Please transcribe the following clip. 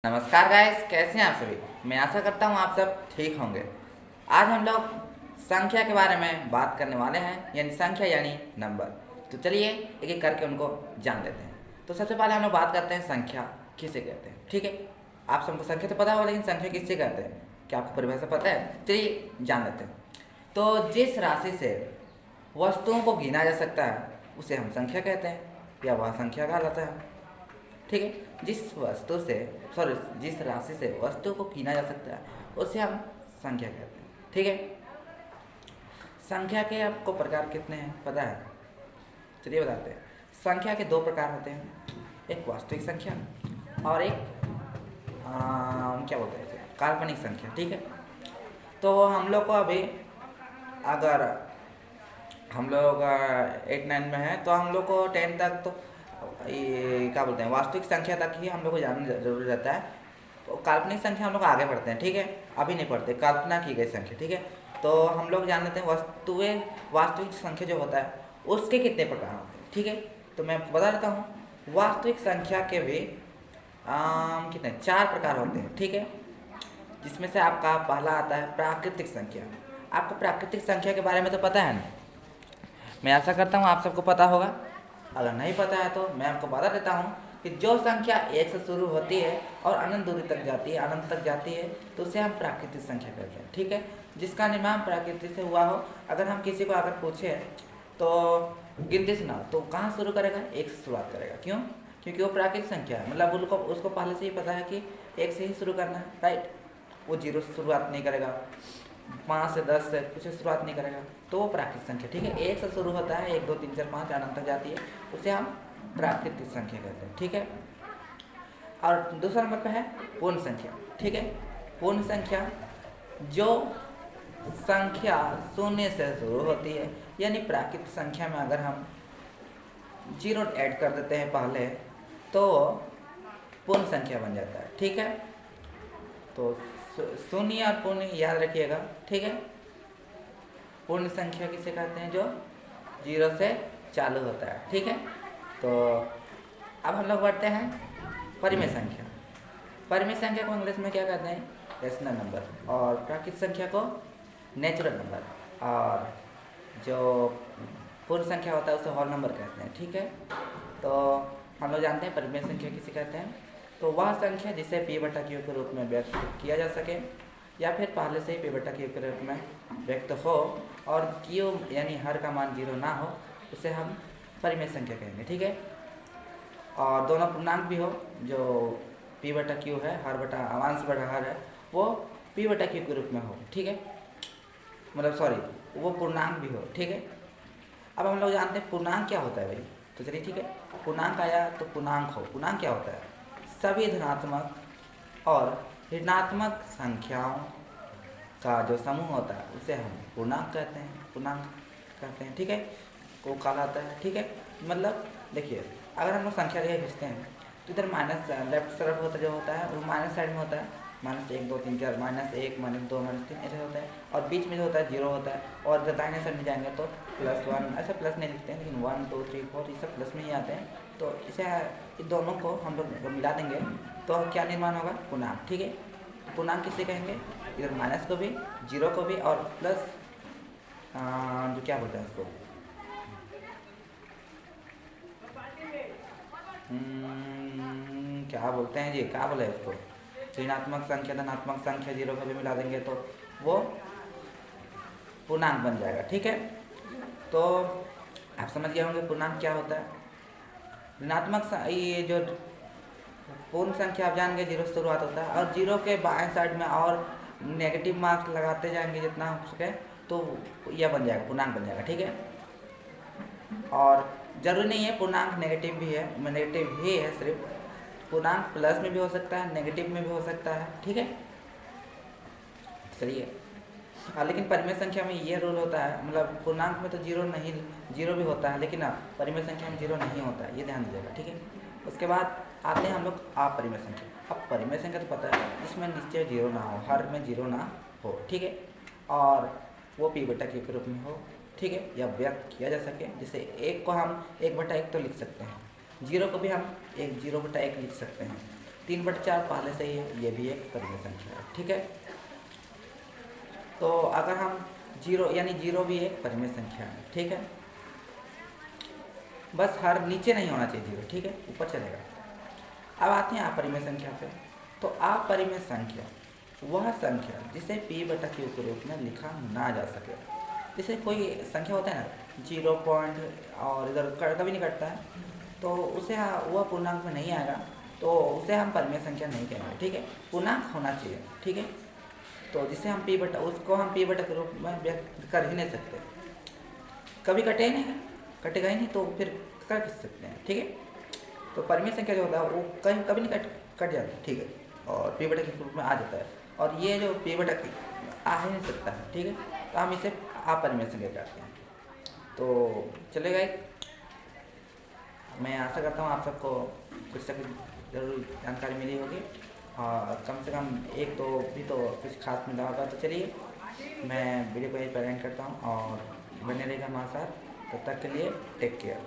नमस्कार गाइस, कैसे हैं आप सभी। मैं आशा करता हूं आप सब ठीक होंगे। आज हम लोग संख्या के बारे में बात करने वाले हैं, यानी संख्या यानी नंबर। तो चलिए एक एक करके उनको जान लेते हैं। तो सबसे पहले हम लोग बात करते हैं संख्या किसे कहते हैं। ठीक है, आप सबको संख्या तो पता होगा, लेकिन संख्या किससे कहते हैं, क्या आपको परिभाषा पता है? चलिए जान लेते हैं। तो जिस राशि से वस्तुओं को गिना जा सकता है उसे हम संख्या कहते हैं, या वह संख्या कहलाता है। ठीक है, जिस राशि से वस्तु को गिना जा सकता है उसे हम संख्या कहते हैं। ठीक है, संख्या के आपको प्रकार कितने हैं पता है? चलिए बताते हैं। संख्या के दो प्रकार होते हैं, एक वास्तविक संख्या और एक क्या बोलते हैं इसे, काल्पनिक संख्या। ठीक है, तो हम लोग को अभी, अगर हम लोग 8-9 में हैं तो हम लोग को 10 तक तो ये क्या बोलते हैं, वास्तविक संख्या तक ही हम लोग को जानना जरूरी रहता है। तो काल्पनिक संख्या हम लोग आगे बढ़ते हैं। ठीक है, अभी नहीं पढ़ते कल्पना की गई संख्या। ठीक है, तो हम लोग जान लेते हैं वास्तविक संख्या जो होता है उसके कितने प्रकार होते हैं। ठीक है, तो मैं आपको बता देता हूँ। वास्तविक संख्या के भी कितने 4 प्रकार होते हैं। ठीक है, जिसमें से आपका पहला आता है प्राकृतिक संख्या। आपको प्राकृतिक संख्या के बारे में तो पता है ना? मैं आशा करता हूँ आप सबको पता होगा। अगर नहीं पता है तो मैं आपको बता देता हूँ कि जो संख्या 1 से शुरू होती है और अनंत दूरी तक जाती है, अनंत तक जाती है, तो उसे हम प्राकृतिक संख्या कहते हैं। ठीक है, जिसका निर्माण प्रकृति से हुआ हो। अगर हम किसी को अगर पूछे तो गिनती सुनाओ, तो कहाँ शुरू करेगा? 1 से शुरुआत करेगा। क्यों? क्योंकि वो प्राकृतिक संख्या है, मतलब उसको पहले से ही पता है कि 1 से ही शुरू करना है। राइट, वो 0 से शुरुआत नहीं करेगा, 5 से 10 से कुछ शुरुआत नहीं करेगा, तो वो प्राकृतिक संख्या। ठीक है, 1 से शुरू होता है, 1 2 3 4 5 अनंत तक जाती है, उसे हम प्राकृतिक संख्या कहते हैं। ठीक है, और दूसरा नंबर पे है पूर्ण संख्या। ठीक है, पूर्ण संख्या जो संख्या 0 से शुरू होती है, यानी प्राकृतिक संख्या में अगर हम 0 ऐड कर देते हैं पहले तो पूर्ण संख्या बन जाता है। ठीक है, तो शून्य और पूर्ण याद रखिएगा। ठीक है, पूर्ण संख्या किसे कहते हैं? जो 0 से चालू होता है। ठीक है, तो अब हम लोग बढ़ते हैं परिमेय संख्या। परिमेय संख्या को इंग्लिश में क्या कहते हैं? Rational number. और प्राकृतिक संख्या को नेचुरल नंबर। और जो पूर्ण संख्या होता है उसे होल नंबर कहते हैं। ठीक है, तो हम लोग जानते हैं परिमेय संख्या किसे कहते हैं। तो वह संख्या जिसे P/Q के रूप में व्यक्त किया जा सके, या फिर पहले से ही P/Q के रूप में व्यक्त हो और Q यानी हर का मान 0 ना हो, उसे हम परिमेय संख्या कहेंगे। ठीक है, और दोनों पूर्णांक भी हो, जो P/Q है, हर बटा अंश बटा हर है, वो P/Q के रूप में हो। ठीक है, मतलब सॉरी, वो पूर्णांक भी हो। ठीक है, अब हम लोग जानते हैं पूर्णांक क्या होता है भाई। तो चलिए ठीक है, पूर्णांक आया तो पूर्णांक हो। पूर्णांक क्या होता है? सभी धनात्मक और ऋणात्मक संख्याओं का जो समूह होता है उसे हम पूर्णांक कहते हैं। ठीक है, को कहलाता है। ठीक है, मतलब देखिए, अगर हम लोग संख्या रेखा खींचते हैं तो इधर माइनस लेफ्ट तरफ होता जो होता है वो माइनस साइड में होता है, -1 2 3 4 -1 -2 -3 ऐसे होता है, और बीच में जो होता है 0 होता है, और जब दाहिने साइड में जाएंगे तो +1, ऐसा प्लस नहीं लिखते हैं, लेकिन 1 2 3 4 ये सब प्लस में ही आते हैं। तो इसे इन दोनों को हम लोग मिला देंगे तो क्या निर्माण होगा? पूर्णांक। ठीक है, तो पूर्णांक किसे कहेंगे? इधर माइनस को भी, 0 को भी, और प्लस जो क्या बोलते हैं उसको, क्या बोलते हैं जी, क्या बोले उसको, ऋणात्मक संख्या धनात्मक संख्या 0 को भी मिला देंगे तो वो पूर्णांक बन जाएगा। ठीक है, तो आप समझ गए होंगे पूर्णांक क्या होता है। ऋणात्मक ये जो पूर्ण संख्या आप जान गए 0 से शुरुआत होता है, और 0 के बाएं साइड में और नेगेटिव मार्क्स लगाते जाएंगे जितना हो सके, तो यह बन जाएगा, पूर्णांक बन जाएगा। ठीक है, और जरूरी नहीं है पूर्णांक नेगेटिव भी है, नेगेटिव ही है सिर्फ, पूर्णांक प्लस में भी हो सकता है, नेगेटिव में भी हो सकता है। ठीक है, चलिए, लेकिन परिमेय संख्या में ये रूल होता है, मतलब पूर्णांक में तो 0 भी होता है, लेकिन परिमेय संख्या में 0 नहीं होता है, ये ध्यान दीजिएगा। ठीक है, उसके बाद आते हैं हम लोग अपरिमेय संख्या। अब परिमेय संख्या तो पता है, जिसमें निश्चय 0 ना हो, हर में 0 ना हो। ठीक है, और वो P/Q के रूप में हो। ठीक है, या व्यक्त किया जा सके, जैसे 1 को हम 1/1 तो लिख सकते हैं, 0 को भी हम 0/1 लिख सकते हैं, 3/4 पहले से ही है, ये भी एक परिमेय संख्या है। ठीक है, तो अगर हम जीरो यानी जीरो भी एक परिमेय संख्या है। ठीक है, बस हर नीचे नहीं होना चाहिए जीरो। ठीक है, ऊपर चलेगा। अब आते हैं अपरिमेय संख्या पे। तो अपरिमेय संख्या वह संख्या जिसे p/q के रूप में लिखा ना जा सके। जैसे कोई संख्या होता है ना 0 पॉइंट और इधर कभी नहीं कटता है, तो उसे वह पूर्णांक में नहीं आएगा, तो उसे हम परिमेय संख्या नहीं कहेंगे। ठीक है, पूर्णांक होना चाहिए। ठीक है, तो जिसे हम उसको हम p/q के रूप में व्यक्त कर ही नहीं सकते। कभी कटे नहीं, कटेगा ही नहीं, तो फिर कर किस सकते हैं। ठीक है, तो परिमेय संख्या जो होता है वो कहीं कभी नहीं कट जाता है। ठीक है, और p/q के रूप में आ जाता है, और ये जो p/q आ ही नहीं सकता है। ठीक है, तो हम इसे अपरिमेय संख्या कहते हैं। तो चलेगा, मैं आशा करता हूँ आप सबको कुछ से कुछ जरूर जानकारी मिली होगी, और कम से कम एक दो भी तो कुछ खास मिला होगा। तो चलिए, मैं वीडियो को यही पर एंड करता हूँ, और बने रहेगा हमारे साथ। तब तक के लिए टेक केयर।